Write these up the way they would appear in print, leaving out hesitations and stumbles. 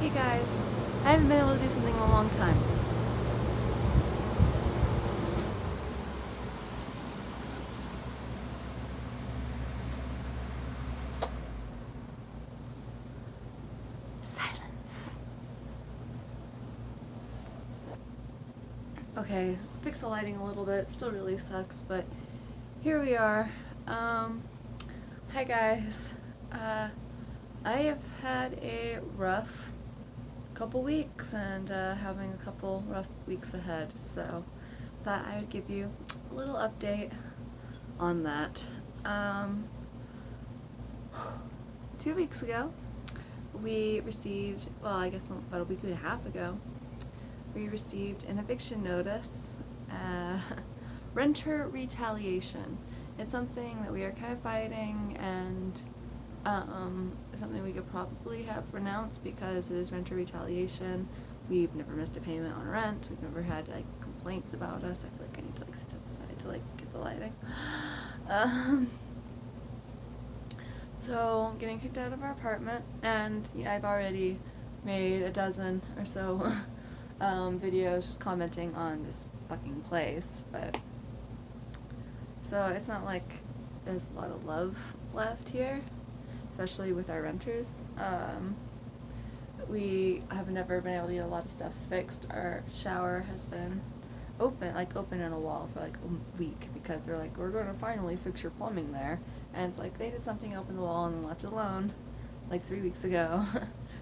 Hey guys, I haven't been able to do something in a long time. Silence. Okay, fix the lighting a little bit, still really sucks, but here we are. Hi guys. I have had a rough couple weeks and having a couple rough weeks ahead, so thought I would give you a little update on that. 2 weeks ago, we received, well, I guess about a week and a half ago, we received an eviction notice, renter retaliation. It's something that we are kind of fighting, and something we could probably have renounced because it is renter retaliation. We've never missed a payment on rent. We've never had complaints about us. I feel like I need to sit to the side to get the lighting. So getting kicked out of our apartment, and I've already made a dozen or so videos just commenting on this fucking place, but so it's not like there's a lot of love left here, especially with our renters. We have never been able to get a lot of stuff fixed. Our shower has been open in a wall for a week because they're like, we're going to finally fix your plumbing there. And it's like, they did something, open the wall, and then left it alone 3 weeks ago.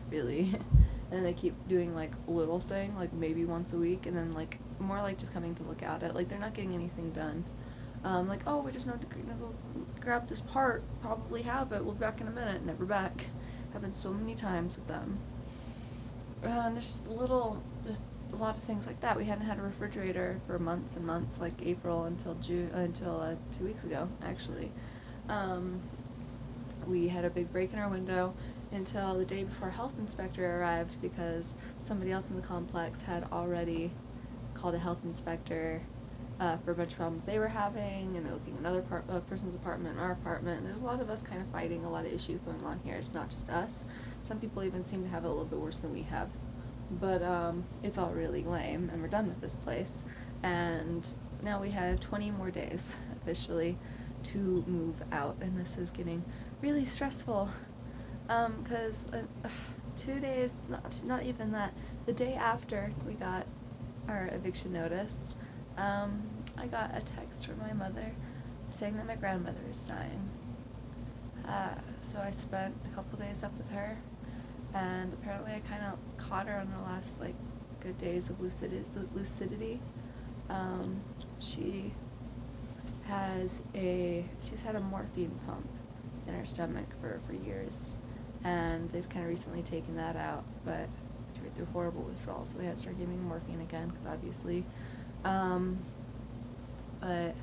Really. And they keep doing a little thing, maybe once a week, and then more just coming to look at it. They're not getting anything done. Oh, we just know to go grab this part, probably have it, we'll be back in a minute, never back. Happened so many times with them. There's just a lot of things like that. We hadn't had a refrigerator for months and months, April until 2 weeks ago, actually. We had a big break in our window until the day before health inspector arrived because somebody else in the complex had already called a health inspector for a bunch of problems they were having, and they're looking at another person's apartment and our apartment. And there's a lot of us kind of fighting, a lot of issues going on here. It's not just us. Some people even seem to have it a little bit worse than we have. But it's all really lame, and we're done with this place. And now we have 20 more days officially to move out, and this is getting really stressful. Because 2 days, not even that, the day after we got our eviction notice, I got a text from my mother saying that my grandmother is dying. So I spent a couple days up with her, and apparently I kind of caught her on her last good days of lucidity. She's had a morphine pump in her stomach for years, and they've kind of recently taken that out, but through horrible withdrawal, so they had to start giving morphine again, because obviously. But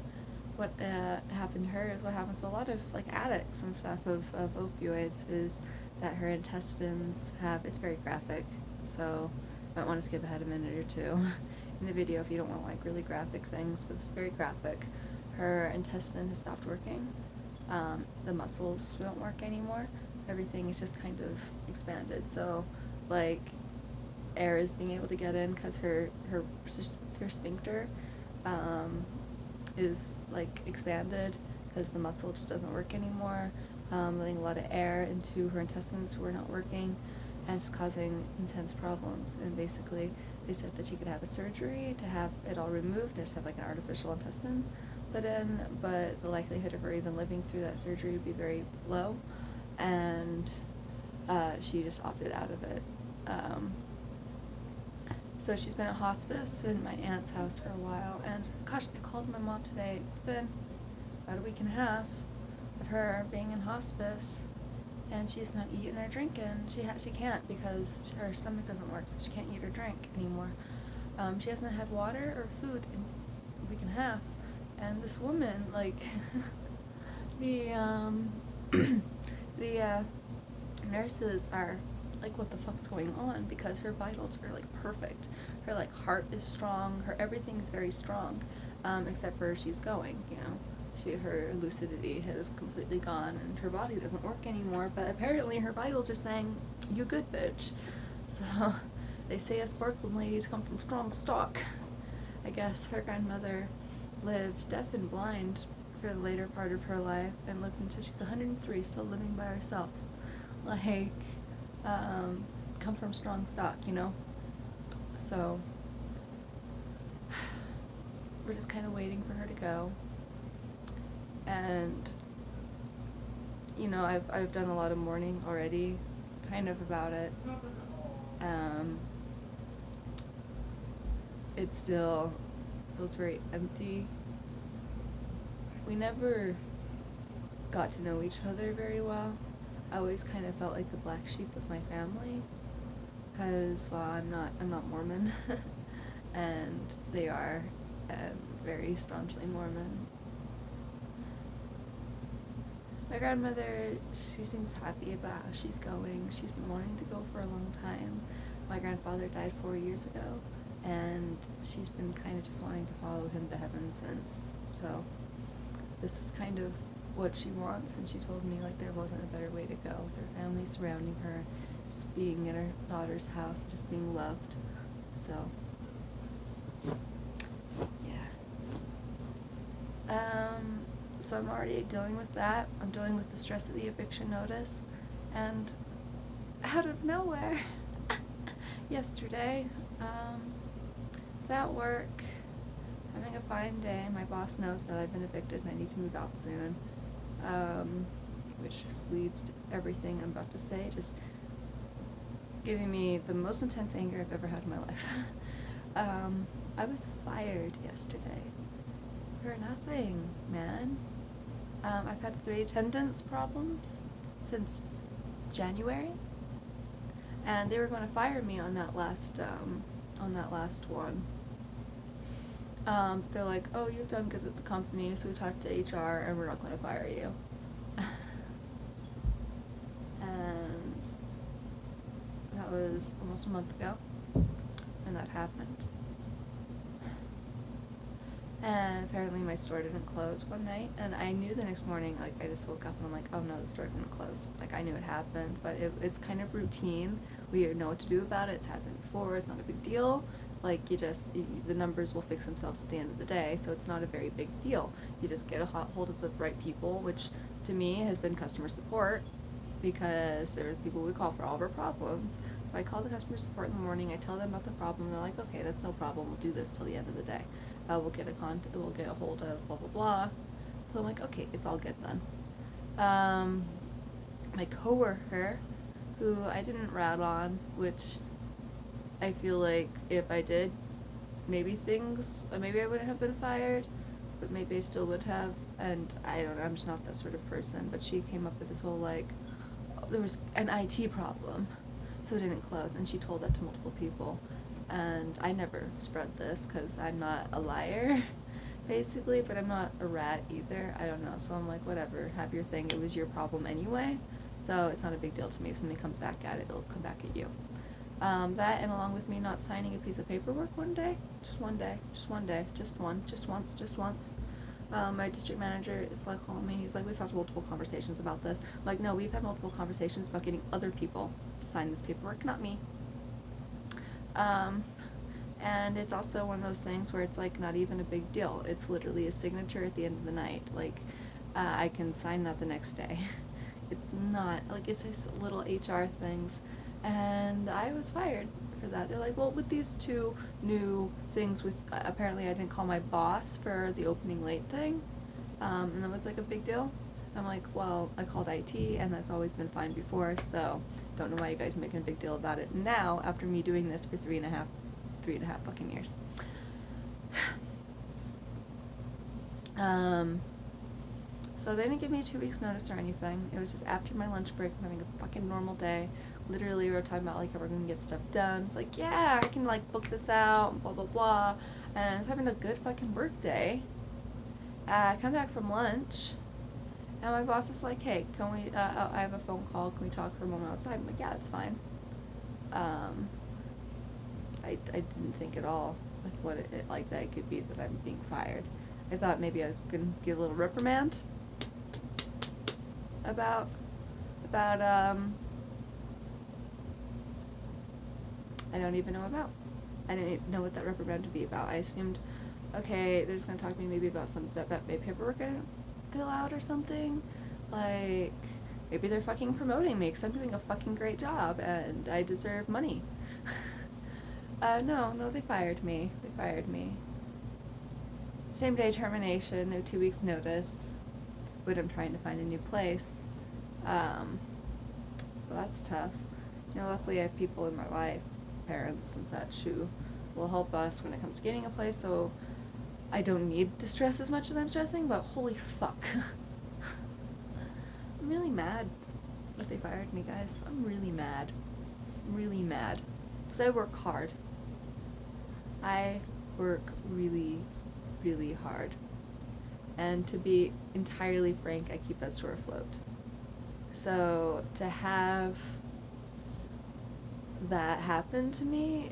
what happened to her is what happens to a lot of addicts and stuff of opioids, is that her intestines it's very graphic, so you might want to skip ahead a minute or two in the video if you don't want really graphic things, but it's very graphic. Her intestine has stopped working. The muscles don't work anymore. Everything is just kind of expanded, so air is being able to get in because her sphincter is expanded because the muscle just doesn't work anymore, letting a lot of air into her intestines who are not working, and it's causing intense problems. And basically they said that she could have a surgery to have it all removed and just have an artificial intestine put in, but the likelihood of her even living through that surgery would be very low, and she just opted out of it. So she's been at hospice in my aunt's house for a while, and gosh, I called my mom today. It's been about a week and a half of her being in hospice, and she's not eating or drinking. She can't because her stomach doesn't work, so she can't eat or drink anymore. She hasn't had water or food in a week and a half, and this woman, the nurses are what the fuck's going on, because her vitals are perfect. Her heart is strong, her everything is very strong, except for she's going, her lucidity has completely gone and her body doesn't work anymore, but apparently her vitals are saying, you good bitch. So they say us Brooklyn ladies come from strong stock. I guess her grandmother lived deaf and blind for the later part of her life and lived until she's 103, still living by herself. Like, come from strong stock, you know? So we're just kind of waiting for her to go. And, you know, I've done a lot of mourning already, kind of about it. It still feels very empty. We never got to know each other very well. I always kind of felt like the black sheep of my family, because, well, I'm not Mormon, and they are very staunchly Mormon. My grandmother, she seems happy about how she's going. She's been wanting to go for a long time. My grandfather died 4 years ago, and she's been kind of just wanting to follow him to heaven since. So this is kind of what she wants, and she told me, like, there wasn't a better way to go, with her family surrounding her, just being in her daughter's house, just being loved. So so I'm already dealing with that. I'm dealing with the stress of the eviction notice, and out of nowhere, yesterday, was at work, having a fine day. My boss knows that I've been evicted and I need to move out soon, which just leads to everything I'm about to say, just giving me the most intense anger I've ever had in my life. I was fired yesterday. For nothing, man. I've had 3 attendance problems since January, and they were going to fire me on that last one. They're like, oh, you've done good at the company, so we talked to HR, and we're not going to fire you. And that was almost a month ago when that happened. And apparently my store didn't close one night, and I knew the next morning, like, I just woke up and I'm like, oh no, the store didn't close. Like, I knew it happened, but it's kind of routine. We know what to do about it. It's happened before. It's not a big deal. Like, the numbers will fix themselves at the end of the day, so it's not a very big deal. You just get a hold of the right people, which to me has been customer support, because they're the people we call for all of our problems. So I call the customer support in the morning, I tell them about the problem, they're like, okay, that's no problem, we'll do this till the end of the day. We'll get a hold of blah blah blah. So I'm like, okay, it's all good then. My coworker, who I didn't rat on, which I feel like if I did, maybe I wouldn't have been fired, but maybe I still would have, and I don't know, I'm just not that sort of person. But she came up with this whole, like, there was an IT problem, so it didn't close, and she told that to multiple people. And I never spread this because I'm not a liar, basically, but I'm not a rat either. I don't know. So I'm like, whatever, have your thing. It was your problem anyway, so it's not a big deal to me. If somebody comes back at it, it'll come back at you. That, and along with me not signing a piece of paperwork one day, just once. My district manager is like calling me. He's like, we've had multiple conversations about this. I'm like, no, we've had multiple conversations about getting other people to sign this paperwork, not me. And it's also one of those things where it's like not even a big deal. It's literally a signature at the end of the night. Like, I can sign that the next day. It's not, like, it's just little HR things. And I was fired for that. They're like, well, with these 2 new things with, apparently I didn't call my boss for the opening late thing, and that was like a big deal. I'm like, well, I called IT, and that's always been fine before, so don't know why you guys are making a big deal about it now, after me doing this for 3.5 fucking years. So they didn't give me a 2 weeks notice or anything. It was just after my lunch break, I'm having a fucking normal day. Literally, we were talking about, like, how we're gonna get stuff done. It's like, yeah, I can, like, book this out, blah, blah, blah. And I was having a good fucking work day. I come back from lunch, and my boss is like, hey, can we, I have a phone call, can we talk for a moment outside? I'm like, yeah, it's fine. I didn't think at all, like, what it like that it could be that I'm being fired. I thought maybe I was gonna get a little reprimand about I don't even know about. I didn't know what that reprimand would be about. I assumed, okay, they're just going to talk to me maybe about some that my paperwork I didn't fill out or something. Like, maybe they're fucking promoting me because I'm doing a fucking great job and I deserve money. No, they fired me. Same day termination, no 2 weeks notice, when I'm trying to find a new place. So that's tough. Luckily I have people in my life, parents and such, who will help us when it comes to getting a place, so I don't need to stress as much as I'm stressing, but holy fuck. I'm really mad that they fired me, guys. I'm really mad. Because I work hard. I work really, really hard. And to be entirely frank, I keep that store afloat. So to have that happen to me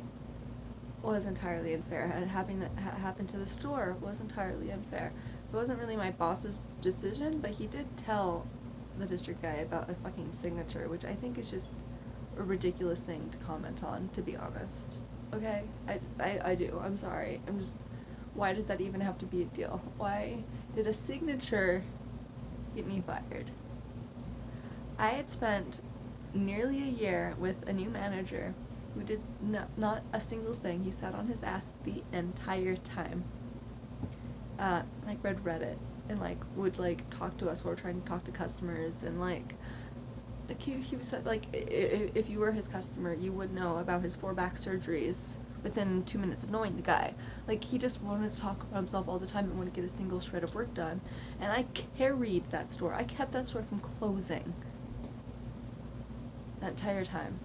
was entirely unfair. And having that happen to the store was entirely unfair. It wasn't really my boss's decision, but he did tell the district guy about a fucking signature, which I think is just a ridiculous thing to comment on, to be honest. Okay? I do. I'm sorry. Why did that even have to be a deal? Why did a signature get me fired? I had spent nearly a year with a new manager who did not a single thing. He sat on his ass the entire time. Read Reddit and would talk to us while we're trying to talk to customers, and he was if you were his customer, you would know about his 4 back surgeries within 2 minutes of knowing the guy. He just wanted to talk about himself all the time and wanted to get a single shred of work done. And I carried that store. I kept that store from closing that entire time.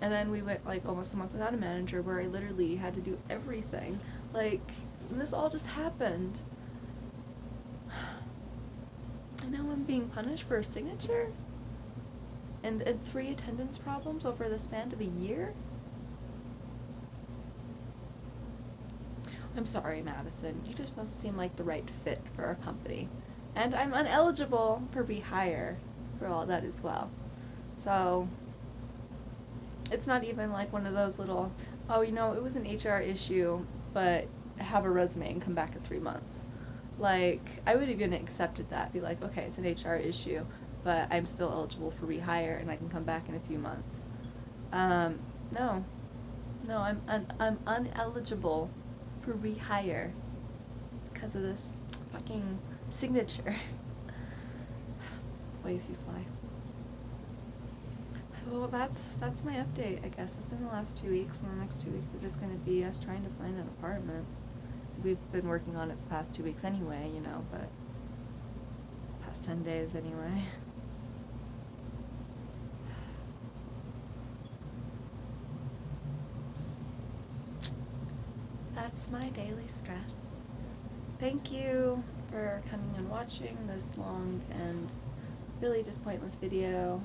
And then we went almost a month without a manager, where I literally had to do everything. And this all just happened. And now I'm being punished for a signature? And 3 attendance problems over the span of a year? I'm sorry, Madison. You just don't seem like the right fit for our company. And I'm uneligible for rehire for all that as well. So, it's not even one of those little, it was an HR issue, but have a resume and come back in 3 months. I would have even accepted that. Be okay, it's an HR issue, but I'm still eligible for rehire and I can come back in a few months. No, I'm uneligible for rehire because of this fucking signature. Waves you fly. So that's my update, I guess. It's been the last 2 weeks, and the next 2 weeks are just going to be us trying to find an apartment. We've been working on it the past 2 weeks anyway, but past 10 days anyway. That's my daily stress. Thank you for coming and watching this long and really just pointless video.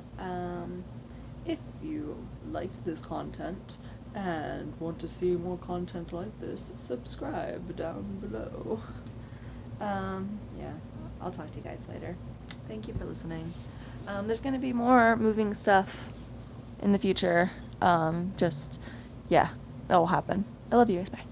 If you liked this content and want to see more content like this, subscribe down below. Yeah, I'll talk to you guys later. Thank you for listening. There's going to be more moving stuff in the future. It'll happen. I love you guys. Bye.